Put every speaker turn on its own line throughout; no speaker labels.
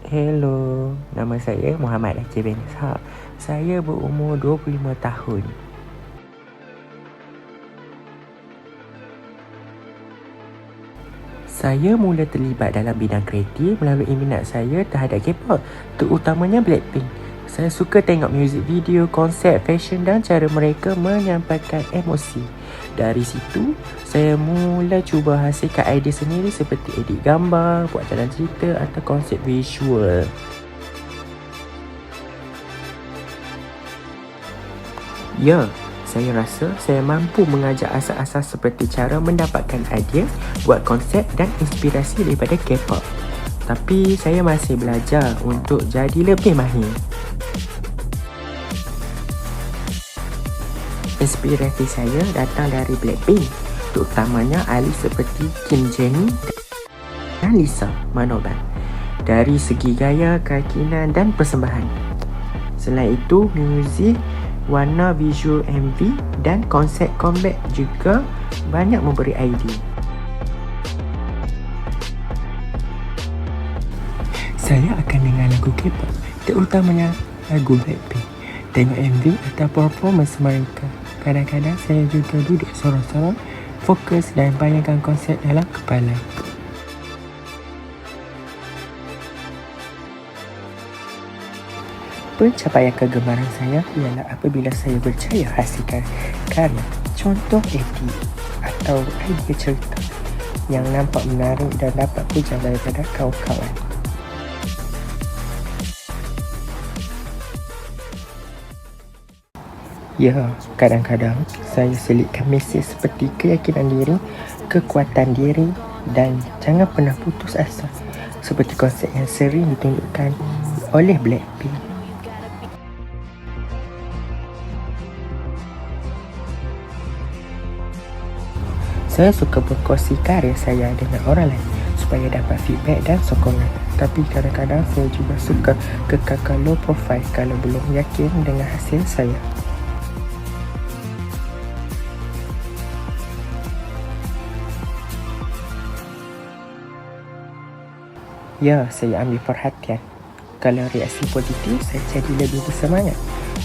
Hello, nama saya Muhammad Akif bin Ishaq. Saya berumur 25 tahun. Saya mula terlibat dalam bidang kreatif melalui minat saya terhadap K-pop, terutamanya Blackpink. Saya suka tengok muzik video, konsep, fashion dan cara mereka menyampaikan emosi. Dari situ, saya mula cuba hasilkan idea sendiri seperti edit gambar, buat jalan cerita atau konsep visual. Ya, saya rasa saya mampu mengajar asas-asas seperti cara mendapatkan idea, buat konsep dan inspirasi daripada K-pop. Tapi saya masih belajar untuk jadi lebih mahir. Inspirasi saya datang dari Blackpink, terutamanya ahli seperti Kim Jennie dan Lisa Manoban, dari segi gaya, keyakinan dan persembahan. Selain itu, muzik, warna visual MV dan konsep comeback juga banyak memberi idea. Saya akan dengar lagu K-pop, terutamanya lagu Blackpink, tengok MV atau performance mereka. Kadang-kadang saya juga duduk sorang-sorang, fokus dan bayangkan konsep dalam kepala. Pencapaian kegemaran saya ialah apabila saya berjaya hasilkan karya, contoh edit atau idea cerita yang nampak menarik dan dapat pujian daripada kawan-kawan. Ya, kadang-kadang saya selitkan mesej seperti keyakinan diri, kekuatan diri dan jangan pernah putus asa, seperti konsep yang sering ditunjukkan oleh Blackpink. Saya suka berkongsi karya saya dengan orang lain supaya dapat feedback dan sokongan. Tapi kadang-kadang saya juga suka kekalkan low profile kalau belum yakin dengan hasil saya. Ya, saya ambil perhatian. Kalau reaksi positif, saya jadi lebih bersemangat.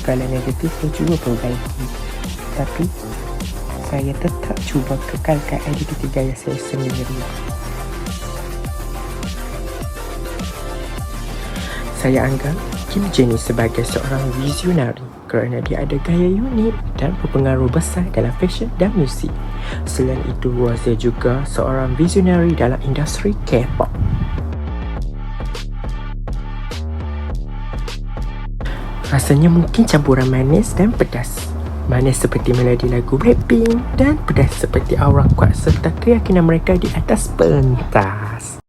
Kalau negatif, saya cuba perbaiki. Tapi, saya tetap cuba kekalkan identiti gaya saya sendiri. Saya anggap Kim Jennie sebagai seorang visionari kerana dia ada gaya unik dan berpengaruh besar dalam fashion dan muzik. Selain itu, dia juga seorang visionari dalam industri K-pop. Rasanya mungkin campuran manis dan pedas. Manis seperti melodi lagu Blackpink dan pedas seperti aura kuat serta keyakinan mereka di atas pentas.